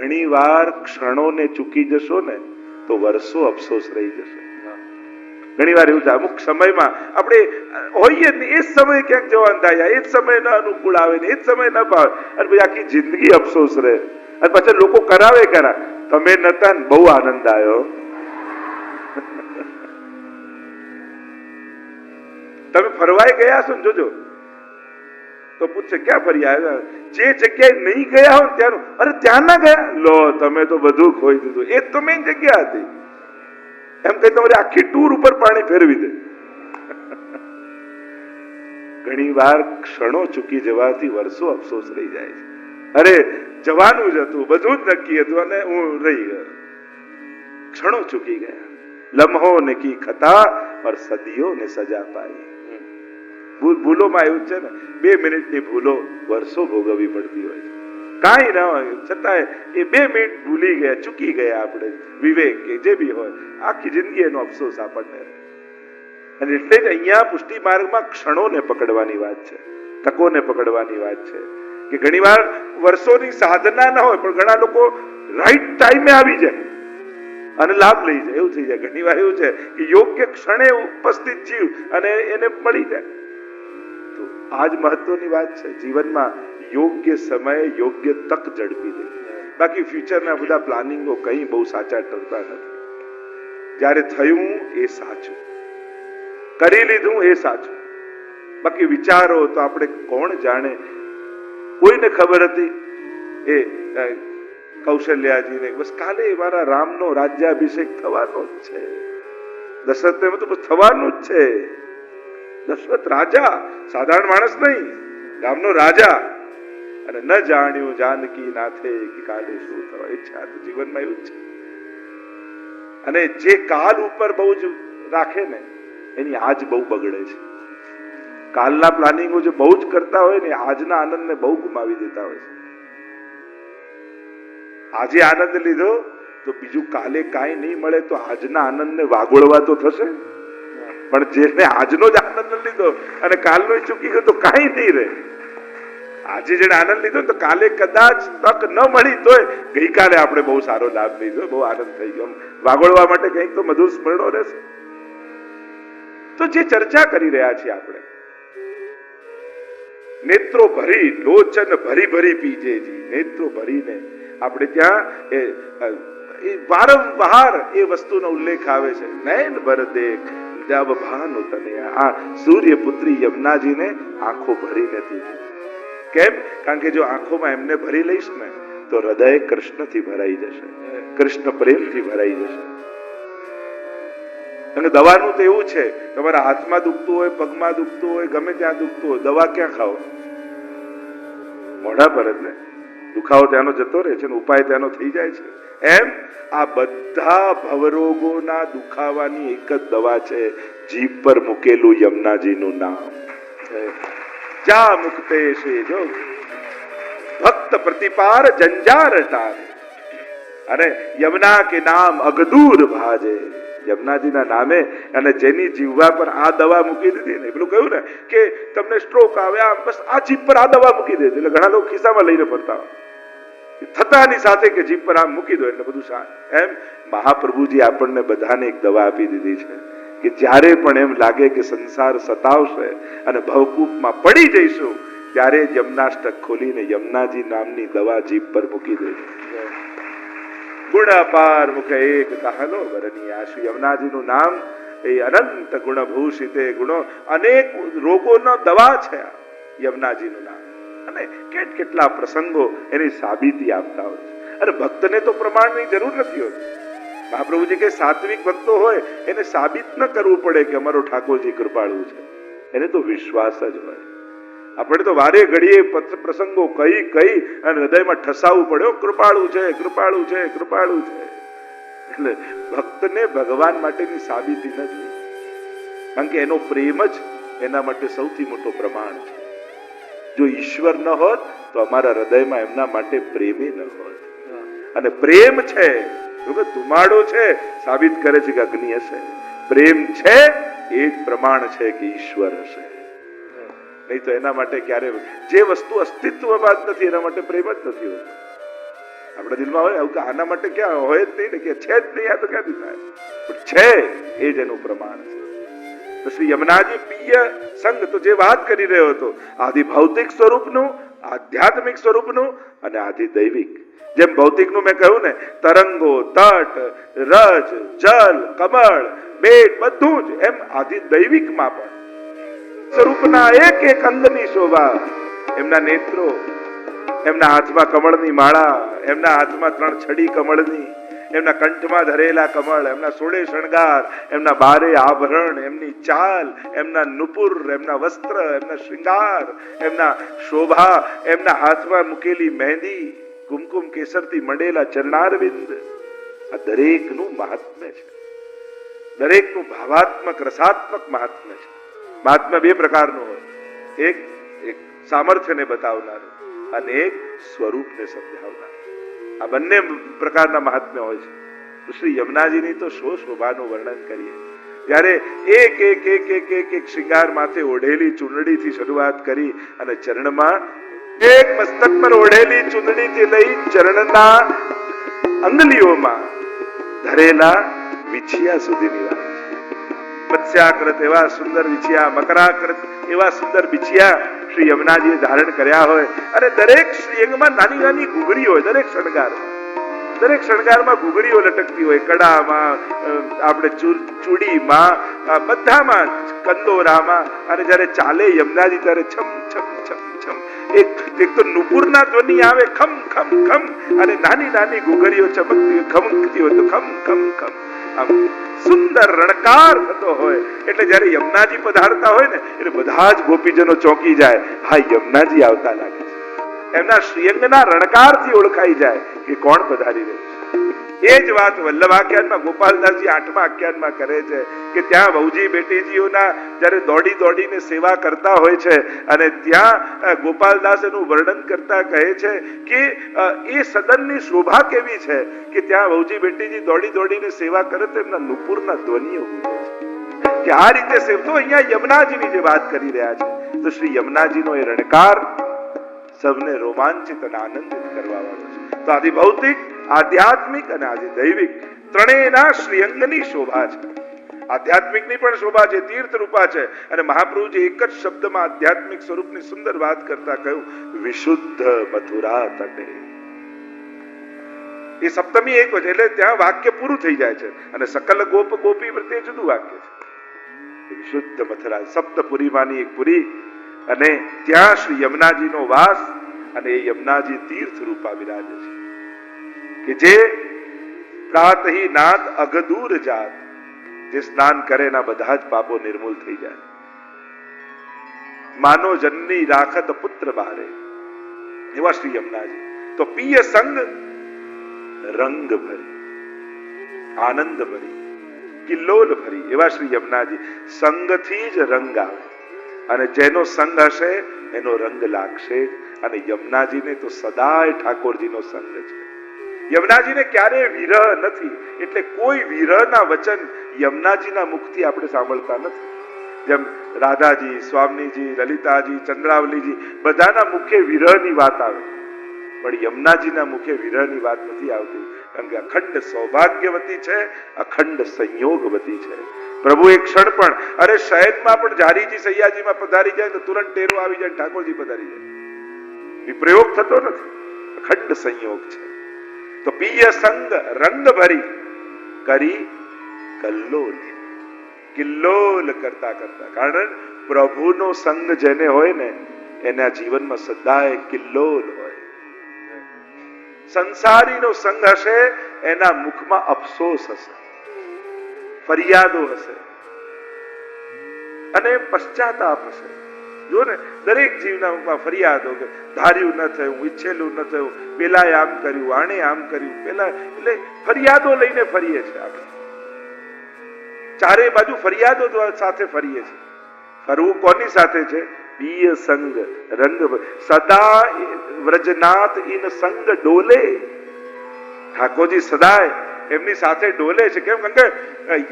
ઘણી વાર ક્ષણોને ચૂકી જશો ને તો વર્ષો અફસોસ રહી જશે. ઘણી વાર એવું થાય, અમુક સમયમાં આપણે હોઈએ ને એ જ સમય ક્યાંક જવાન થાય, એ જ સમય ન અનુકૂળ આવે ને એ જ સમય ન ભાવે, અને પછી આખી જિંદગી અફસોસ રહે. અને પછી લોકો કરાવે ખરા, તમે નતા ને બહુ આનંદ આવ્યો. તમે ફરવાય ગયા છો ને, જોજો તો પૂછશે ક્યાં ફરી આવ્યા? જે જગ્યાએ નહીં ગયા હો ત્યાંનું, અરે ત્યાં ના ગયા, લો તમે તો બધું ખોઈ દીધું. એ તો મેઇન જગ્યા હતી એમ કઈ તમારી આખી ટૂર ઉપર પાણી ફેરવી દે. ઘણી વાર ક્ષણો ચૂકી જવાથી વર્ષો અફસોસ રહી જાય છે. અરે જવાનું જ હતું, બધું જ નક્કી હતું અને હું રહી ગયો. ક્ષણો ચૂકી ગયા. લમ્હો ને કી ખતા और સદીઓ ને સજા પાઈ. ભૂલોમાં એવું છે ને, 2 મિનિટની ભૂલો વર્ષો ભોગવવી પડતી હોય છે. કાંઈ ના હોય છતાંય એ 2 મિનિટ ભૂલી ગયા, ચૂકી ગયા આપણે, વિવેક કે જે બી હોય, આખી જિંદગી એનો અફસોસ આપણને. અને એટલે જ અહીંયા પુષ્ટિ માર્ગમાં ક્ષણોને પકડવાની વાત છે, તકોને પકડવાની વાત છે. કે ઘણી વાર વર્ષોની સાધના ના હોય પણ ઘણા લોકો રાઈટ ટાઈમે આવી જાય અને લાભ લઈ જાય, એવું થઈ જાય. ઘણી વાર એવું છે કે યોગ્ય ક્ષણે ઉપસ્થિત જીવ અને એને મળી જાય. તો આ જ મહત્વની વાત છે જીવનમાં, યોગ્ય સમયે યોગ્ય તક ઝડપી દે. બાકી ફ્યુચરના બધા પ્લાનિંગો કંઈ બહુ સાચા ઠરતા નથી. જ્યારે થયું એ સાચું, કરી લીધું એ સાચું. બાકી વિચારો તો આપણે કોણ જાણે. કોઈને ખબર હતી એ કૌશલ્યાજીને બસ કાલે મારા રામનો રાજ્યાભિષેક થવાનો જ છે, દશરથને તો બસ થવાનું જ છે. દશરથ રાજા, સાધારણ માણસ નહીં, ગામનો રાજા. અને ન જાણ્યું જાનકી નાથે કે કાલે શું થવા. ઈચ્છા તો જીવનમાં એવું જ છે. અને જે કાલ ઉપર બહુ જ રાખે ને એની આજ બહુ બગડે છે. કાલના પ્લાનિંગો જે બહુ જ કરતા હોય ને આજના આનંદને બહુ ગુમાવી દેતા હોય છે. આજે આનંદ લીધો તો બીજું કાલે કાંઈ નહીં મળે તો આજના આનંદને વાગોળવા તો થશે, પણ જેને આજનો જ આનંદ લીધો અને કાલનો ચૂકી ગયો તો કાંઈ નહીં રહે. આજે જેને આનંદ લીધો તો કાલે કદાચ તક ન મળી તોય ગઈકાલે આપણે બહુ સારો લાભ લીધો, બહુ આનંદ થઈ ગયો. વાગોળવા માટે કંઈક તો મધુર સ્મરણો રહેશે. તો જે ચર્ચા કરી રહ્યા છીએ આપણે, નેત્રો ભરી લોચન ભરી ભરી પીજેજી, નેત્રો ભરીને આપણે ત્યાં એ વારંવાર એ વસ્તુનો ઉલ્લેખ આવે છે. નયન ભર દેખ જબ ભાનુ તને. આ સૂર્યપુત્રી યમુનાજીને આંખો ભરી નથી. કેમ? કારણ કે જો આંખોમાં એમને ભરી લઈશ ને તો હૃદય કૃષ્ણથી ભરાઈ જશે, કૃષ્ણ પ્રેમથી ભરાઈ જશે. અને દવાનું તો એવું છે, તમારા હાથમાં દુખતું હોય, પગમાં દુખતું હોય, ગમે ત્યાં દુખતું હોય, દવા ક્યાં ખાઓ? મોઢા પર જ ને. દુખાવો ત્યાંનો જતો રહે છે, ઉપાય ત્યાંનો થઈ જાય છે. એમ આ બધા ભવરોગોના દુખાવાની એક જ દવા છે, જીભ પર મૂકેલું યમુનાજીનું નામ. જા મુક્તે છે જો ભક્ત પ્રતિપાર જંજાર ટારે. અને યમુના કે નામ અગદૂર ભાજે. યમુનાજીના નામે અને જેની જીવવા પર આ દવા મૂકી દીધી ને, પેલું કહ્યું ને કે તમને સ્ટ્રોક આવે, આ બસ આ જીભ પર આ દવા મૂકી દે. એટલે ઘણા લોકો ખિસ્સામાં લઈને ફરતા હોય થતાની સાથે કે જીભ પર આમ મૂકી દો એટલે બધું શાંત. એમ મહાપ્રભુજી આપણને બધાને એક દવા આપી દીધી છે કે જ્યારે પણ એમ લાગે કે સંસાર સતાવશે અને ભવકૂપમાં પડી જઈશું, ત્યારે યમનાષ્ટક ખોલીને યમુનાજી નામની દવા જીભ પર મૂકી દેજો. ગુણ અપાર મુખ એક કહલો વરની આશુ. યમુનાજીનું નામ એ અનંત ગુણભૂષિતે, ગુણો અનેક રોગોનો દવા છે યમુનાજીનું નામ. અને કેટલા પ્રસંગો એની સાબિતી આપતા હોય છે. અને ભક્તને તો પ્રમાણની જરૂર નથી હોતી. મહાપ્રભુજી કે સાત્વિક ભક્તો હોય એને સાબિત ન કરવું પડે કે અમારો ઠાકોરજી કૃપાળુ છે, એને તો વિશ્વાસ જ હોય. આપણે તો વારે ઘડીએ પ્રસંગો કઈ અને હૃદયમાં ઠસાવવું પડે, કૃપાળુ છે, કૃપાળુ છે, કૃપાળુ છે. એટલે ભક્તને ભગવાન માટેની સાબિતી નથી, કારણ કે એનો પ્રેમ જ એના માટે સૌથી મોટો પ્રમાણ છે. જો ઈશ્વર ન હોત તો અમારા હૃદયમાં એમના માટે પ્રેમી ન હોત. અને પ્રેમ છે, ધુમાડો છે સાબિત કરે છે કે અગ્નિ હશે. પ્રેમ છે એ જ પ્રમાણ છે કે ઈશ્વર હશે. નહીં તો એના માટે ક્યારે જે વસ્તુ અસ્તિત્વમાં જ નથી એના માટે પ્રેમ જ નથી હોતો. આપણા દિલમાં હોય આવું કે આના માટે ક્યાં હોય જ નહીં ને, કે છે જ નહીં, આ તો ક્યાંથી થાય? પણ છે એ જ એનું પ્રમાણ છે. તો શ્રી યમુનાજી પિય સંગ તો જે વાત કરી રહ્યો હતો, આદિ ભૌતિક સ્વરૂપનું, આધ્યાત્મિક સ્વરૂપનું અને આદિ દૈવિક. જેમ ભૌતિકનું મેં કહ્યું ને, તરંગો, તટ, રજ, જલ, કમળ, બેટ બધું જ, એમ આદિ દૈવિકમાં પણ સ્વરૂપના એક એક અંગની શોભા, એમના નેત્રો, એમના હાથમાં કમળની માળા, એમના હાથમાં 3 છડી કમળની, એમના કંઠમાં ધરેલા કમળ, એમના 16 શણગાર, એમના 12 આભરણ, એમની ચાલ, એમના નુપુર, એમના વસ્ત્ર, એમના શૃંગાર, એમના શોભા, એમના હાથમાં મૂકેલી મહેંદી, કુમકુમ કેસરથી મંડેલા ચરણારવિંદ, આ દરેકનું મહાત્મ્ય છે. દરેકનું ભાવાત્મક રસાત્મક મહાત્મ્ય છે. મહાત્મ્ય 2 પ્રકારનું હોય, એક સામર્થ્યને બતાવનારું અને એક સ્વરૂપને સમજાવનારું. આ બંને પ્રકારના મહાત્મ્ય હોય છે. તો શ્રી યમુનાજીની તો શોભાનું વર્ણન કરીએ, જ્યારે એક એક એક એક એક એક શૃંગાર માથે ઓઢેલી ચૂંદડીથી શરૂઆત કરી અને ચરણમાં એક મસ્તક પર ઓઢેલી ચૂંદડીથી લઈ ચરણના અંગલીઓમાં ધરેલા વિછિયા સુધીની વાત છે. મત્સ્યાકૃત એવા સુંદર વિછિયા, મકરાકૃત એવા સુંદર વિછિયા શ્રી યમુનાજીએ ધારણ કર્યા હોય, અને દરેક શ્રીઅંગમાં નાની નાની ઘૂઘરી હોય. દરેક શણગારમાં ઘૂઘરીઓ લટકતી હોય, કડામાં, આપણે ચૂડીમાં, બધામાં, કંદોરામાં. અને જ્યારે ચાલે યમુનાજી ત્યારે છમ છમ છમ છમ, એક તો નુપુરના ધ્વનિ આવે, ખમ ખમ ખમ, અને નાની નાની ઘૂઘરીઓ ચમકતી ખમકતી હોય તો ખમ ખમ ખમ, આમ સુંદર રણકાર થતો હોય. એટલે જયારે યમુનાજી પધારતા હોય ને, એટલે બધા જ ગોપીજનો ચોંકી જાય, હા યમુનાજી આવતા લાગે છે. એમના શ્રીઅંગના રણકારથી ઓળખાઈ જાય કે કોણ પધારી રહ્યું છે. એ જ વાત વલ્લભાખ્યાનમાં ગોપાલદાસજી 8મા આખ્યાનમાં કરે છે કે ત્યાં વહુજી બેટીજીઓના જયારે દોડી દોડીને સેવા કરતા હોય છે, અને ત્યાં ગોપાલદાસ એનું વર્ણન કરતા કહે છે કે એ સદનની શોભા કેવી છે કે ત્યાં વહુજી બેટીજી દોડી દોડીને સેવા કરે તો એમના નુપુરના ધ્વનિઓ કે આ રીતે તો અહીંયા યમુનાજીની જે વાત કરી રહ્યા છે, તો શ્રી યમુનાજીનો એ રણકાર સૌને રોમાંચિત અને આનંદિત કરવા વાળો છે. તો આદિ ભૌતિક, આધ્યાત્મિક અને આદિ દૈવિક ત્રણેયના શ્રીઅંગની શોભા છે. આધ્યાત્મિકની પણ શોભા છે, તીર્થ રૂપા છે. અને મહાપ્રભુજી એક જ શબ્દમાં આધ્યાત્મિક સ્વરૂપની સુંદર વાત કરતા કહ્યું, વિશુદ્ધ મથુરા તટે. એ સપ્તમી એક વચન, એટલે ત્યાં વાક્ય પૂરું થઈ જાય છે. અને સકલ ગોપ ગોપી પ્રત્યે જુદું વાક્ય છે. વિશુદ્ધ મથુરા, સપ્તપુરીમાંની એક પુરી, અને ત્યાં શ્રી યમુનાજીનો વાસ, અને એ યમુનાજી તીર્થ રૂપા વિરાજે છે કે જે પ્રાતહિ નાદ અગદૂર જાત, જે સ્નાન કરે એના બધા જ પાપો નિર્મૂળ થઈ જાય. માનો જનની રાખત પુત્ર બારે, એવા શ્રી યમુનાજી. તો પિય સંગ રંગ ભરી, આનંદ ભરી, કિલ્લોલ ભરી, એવા શ્રી યમુનાજી. સંગથી જ રંગ આવે, અને જેનો સંગ હશે એનો રંગ લાગશે. અને યમુનાજીને તો સદાય ઠાકોરજીનો સંગ છે. યમુનાજીને ક્યારે વિરહ નથી, એટલે કોઈ વિરહના વચન યમુનાજીના મુખથી આપણે સાંભળતા નથી. જેમ રાધાજી, સ્વામીજી, લલિતાજી, ચંદ્રાવલીજી બધાના મુખે વિરહની વાત આવે, પણ યમુનાજીના મુખે વિરહની વાત નથી આવતી. કારણ કે અખંડ સૌભાગ્યવતી છે, અખંડ સંયોગવતી છે. પ્રભુ એક ક્ષણ પણ, અરે શહેદમાં પણ જારીજી સૈયાજીમાં પધારી જાય તો તુરંત ટેરો આવી જાય, ઠાકોરજી પધારી જાય. વિપ્રયોગ થતો નથી, અખંડ સંયોગ છે. તો પિય સંગ રંગ ભરી કરી કલ્લોલ, કિલ્લોલ કરતા કરતા. કારણ પ્રભુનો સંગ જેને હોય ને એના જીવનમાં સદાય કિલ્લોલ હોય. સંસારીનો સંગ હશે એના મુખમાં અફસોસ હશે, ફરિયાદો હશે અને પશ્ચાતાપ હશે. જો ને દરેક જીવના મુખમાં ફરિયાદો કે ધાર્યું ન થયું, ઈચ્છેલું ન થયું, પેલાએ આમ કર્યું, આણે આમ કર્યું, પેલા, એટલે ફરિયાદો લઈને ફરીએ છીએ આપણે. ચારે બાજુ ફરિયાદો સાથે ફરીએ છીએ. ફરવું કોની સાથે છે? પિય સંગ રંગ, સદા વ્રજનાથ ઇન સંગ ડોલે. ઠાકોરજી સદાય એમની સાથે ડોલે છે. કેમ? કારણ કે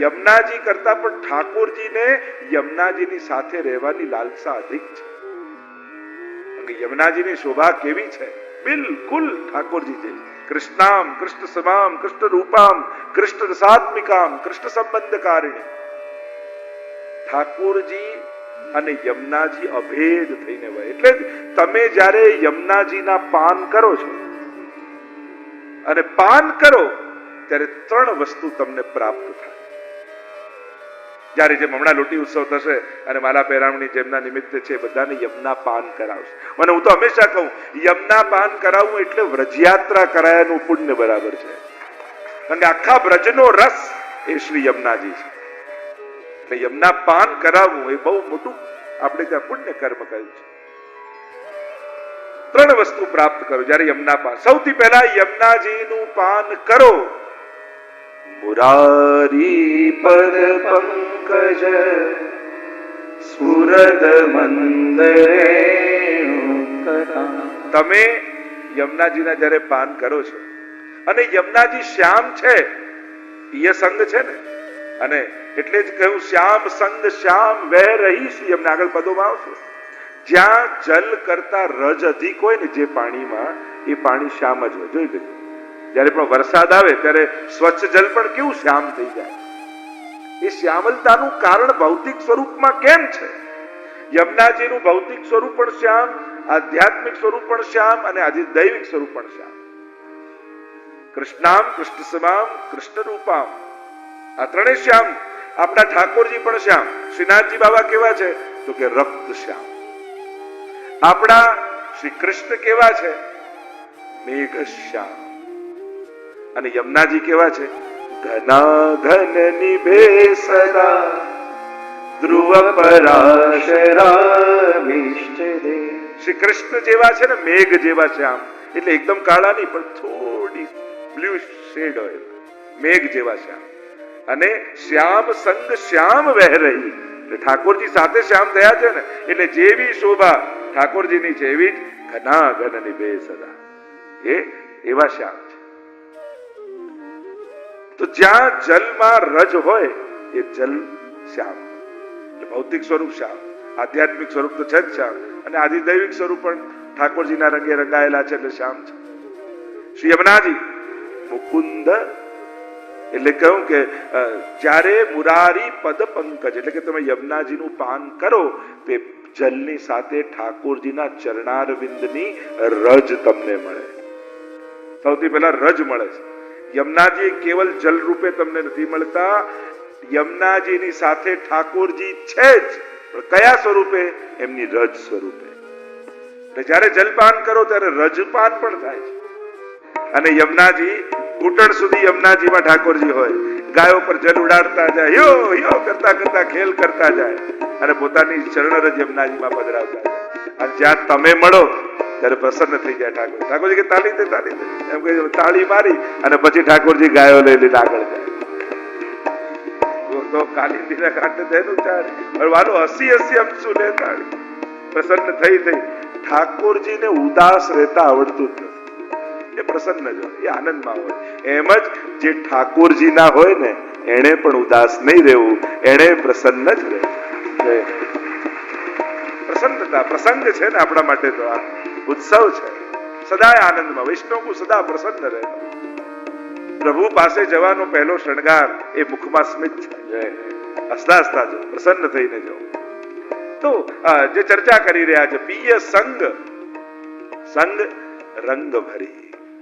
યમુનાજી કરતા પણ ઠાકોરજીને યમુનાજીની સાથે રહેવાની લાલસા અધિક છે. યમુનાજીની શોભા કેવી છે? બિલકુલ ઠાકોરજી જેવી. કૃષ્ણામ કૃષ્ણ સમામ કૃષ્ણ રૂપામ કૃષ્ણ રસાત્મિકામ કૃષ્ણ સંબંધકારિણી. ઠાકોરજી અને યમુનાજી અભેદ થઈને વહે. એટલે તમે જ્યારે યમુનાજીના પાન કરો છો અને પાન કરો ત્યારે 3 વસ્તુ તમને પ્રાપ્ત થાય. જ્યારે જેમ હમણાં લોટી ઉત્સવ થશે અને માલા પહેરામણી જેમના નિમિત્તે છે બધાને યમુના પાન કરાવશે. અને હું તો હંમેશા કહું યમુના પાન કરાવવું એટલે વ્રજયાત્રા કરાયાનું પુણ્ય બરાબર છે. કારણ કે આખા વ્રજનો રસ એ શ્રી યમુનાજી છે. એટલે યમુના પાન કરાવવું એ બહુ મોટું આપણે ત્યાં પુણ્ય કર્મ કહ્યું છે. 3 વસ્તુ પ્રાપ્ત કરો જ્યારે યમુના પાન. સૌથી પહેલા યમુનાજીનું પાન કરો. મુરારી પદ પંકજ સ્ફુરદ મંદરેણુ. તમે યમુનાજીના જ્યારે પાન કરો છો અને યમુનાજી શ્યામ છે એ સંગ છે ને, અને એટલે જ કહ્યું શ્યામ સંગ શ્યામ વહે રહી છે. એમને આગળ પદોમાં આવશે જ્યાં જલ કરતા રજ અધિક હોય ને જે પાણીમાં એ પાણી શ્યામ જ હોય. જોઈ લેજો જયારે પણ વરસાદ આવે ત્યારે સ્વચ્છ જલ પણ કેવું શ્યામ થઈ જાય. એ શ્યામલતાનું કારણ ભૌતિક સ્વરૂપમાં કેમ છે? યમુનાજીનું ભૌતિક સ્વરૂપ પણ શ્યામ, આધ્યાત્મિક સ્વરૂપ પણ શ્યામ અને દૈવિક સ્વરૂપ પણ શ્યામ. કૃષ્ણામ કૃષ્ણ સમામ કૃષ્ણ રૂપામ, આ ત્રણેય શ્યામ. આપણા ઠાકોરજી પણ શ્યામ. શ્રીનાથજી બાબા કેવા છે તો કે રક્ત શ્યામ. આપણા શ્રી કૃષ્ણ કેવા છે? મેઘ શ્યામ. અને યમુનાજી કેવા છે? ઘના ઘન નિભે સદા ધ્રુવ પરાશરાભિષ્ટદે. શ્રી કૃષ્ણ જેવા છે ને મેઘ જેવા શ્યામ, એટલે એકદમ કાળા નહીં પણ થોડી બ્લુ શેડ હોય, મેઘ જેવા શ્યામ. અને શ્યામ સંગ શ્યામ વહે રહી, એટલે ઠાકોરજી સાથે શ્યામ થયા છે ને, એટલે જેવી શોભા ઠાકોરજીની છે એવી જ ઘના ઘન નિભે સદા, એ એવા શ્યામ છે. તો જ્યાં જલમાં રજ હોય એ જલ શ્યામ, ભૌતિક સ્વરૂપ શ્યામ, આધ્યાત્મિક સ્વરૂપ તો છે જ શ્યામ, અને આદિદૈવિક સ્વરૂપ પણ ઠાકોરજીના રંગે રંગાયેલા છે એટલે શ્યામ છે. શ્રી યમુનાજી મુકુંદ એટલે કહ્યું કે જ્યારે મુરારી પદ પંકજ એટલે કે તમે યમુનાજીનું પાન કરો તે જલની સાથે ઠાકોરજીના ચરણારવિંદની રજ તમને મળે. સૌથી પહેલા રજ મળે છે. યમુનાજી કેવલ જલ રૂપે તમને નથી મળતા, યમુનાજીની સાથે ઠાકોરજી છે જ, પણ કયા સ્વરૂપે? એમની રજ સ્વરૂપે. એટલે જ્યારે જલપાન કરો ત્યારે રજપાન પણ થાય છે. અને યમુનાજી ઘૂંટણ સુધી યમુનાજીમાં ઠાકોરજી હોય, ગાયો પર જલ ઉડાડતા જાય, યો યો કરતા કરતા ખેલ કરતા જાય અને પોતાની ચરણરજ યમુનાજીમાં પધરાવતા જાય. અને જ્યાં તમે મળો ત્યારે પ્રસન્ન થઈ જાય ઠાકોર. ઠાકોરજી કે તાળી દે તાળી દે, એમ કહી તાળી મારી અને પછી ઠાકોરજી ગાયો લઈ લઈને આગળ જાય. તો કાલિંદીના કાંઠે તેનું ચારે વાલો હસી હસી અમસુ લે તાળી. પ્રસન્ન થઈ ઠાકોરજીને ઉદાસ રહેતા આવડતું જ નથી. એ પ્રસન્ન જ હોય, એ આનંદમાં હોય. એમ જ જે ઠાકોરજીના હોય ને એને પણ ઉદાસ નહીં રહેવું, એને પ્રસન્ન જ રહેવું. પ્રસન્નતા પ્રસંગ છે ને આપણા માટે તો આ ઉત્સવ છે. સદાય આનંદમાં વૈષ્ણવ સદા પ્રસન્ન રહે. પ્રભુ પાસે જવાનો પહેલો શણગાર એ મુખમાં સ્મિત છે. હસતા હસતા જો, પ્રસન્ન થઈને જો. તો જે ચર્ચા કરી રહ્યા છે પિય સંગ, સંગ રંગ ભરી.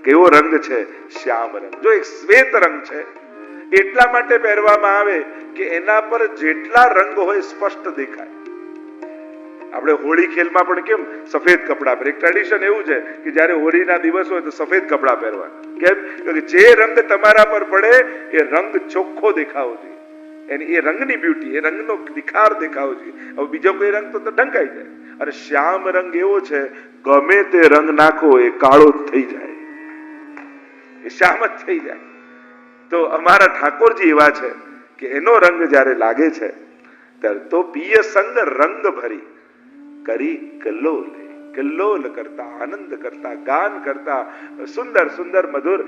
કેવો રંગ છે? શ્યામ રંગ. જો એક શ્વેત રંગ છે એટલા માટે પહેરવામાં આવે કે એના પર જેટલા રંગ હોય સ્પષ્ટ દેખાય. આપણે હોળી ખેલમાં પણ કેમ સફેદ કપડા પહેરે, એક ટ્રેડિશન એવું છે કે જ્યારે હોળીના દિવસ હોય તો સફેદ કપડા પહેરવા. કેમ? કે જે રંગ તમારા પર પડે એ રંગ ચોખ્ખો દેખાવો જોઈએ, એની એ રંગની બ્યુટી, એ રંગનો નિખાર દેખાવો જોઈએ. હવે બીજો કોઈ રંગ તો ઢંકાઈ જાય. અને શ્યામ રંગ એવો છે ગમે તે રંગ નાખો એ કાળો જ થઈ જાય, એ શ્યામ જ થઈ જાય. તો અમારા ઠાકોરજી એવા છે કે એનો રંગ જ્યારે લાગે છે ત્યારે તો પિય સંગ રંગ ભરી કરી કલ્લોલ, કલ્લોલ કરતા, આનંદ કરતા, ગાન કરતા, સુંદર સુંદર મધુર